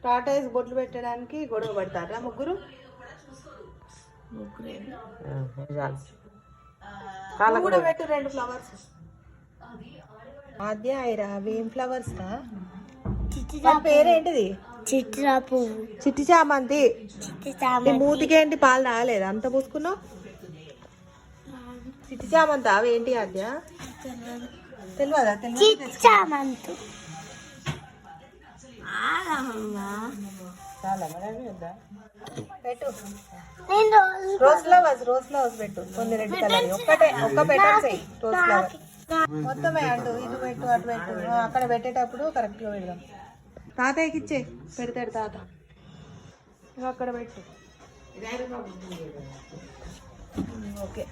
Tortoise బొట్లు పెట్టడానికి గొడవ పడతారా ముగ్గురు? కూడా పెట్టు 2 ఫ్లవర్స్. ఆద్య ఐరా అవి ఏం ఫ్లవర్స్ రా? పేరేంటిది? చిట్రా పువ్వు. చిట్టి చామంతి. మూతికి ఏంటి పాలు రాలేదు అంత పూసుకున్నావు? చిట్టి చామంతి అవి ఏంటి ఆద్య? తెలియదా? చామంతి పెట్టు. రోజ్ ఫ్లవర్స్ పెట్టు. కొన్ని రెడ్ కలర్ ఒక్క పెట్టేసి రోజ్ ఫ్లవర్ మొత్తమే అటు ఇటు పెట్టు అటు పెట్టు. అక్కడ పెట్టేటప్పుడు కరెక్ట్గా పెడదాం. తాతయ్యకి ఇచ్చే పెడతాడు తాత. అక్కడ పెట్టు. ఓకే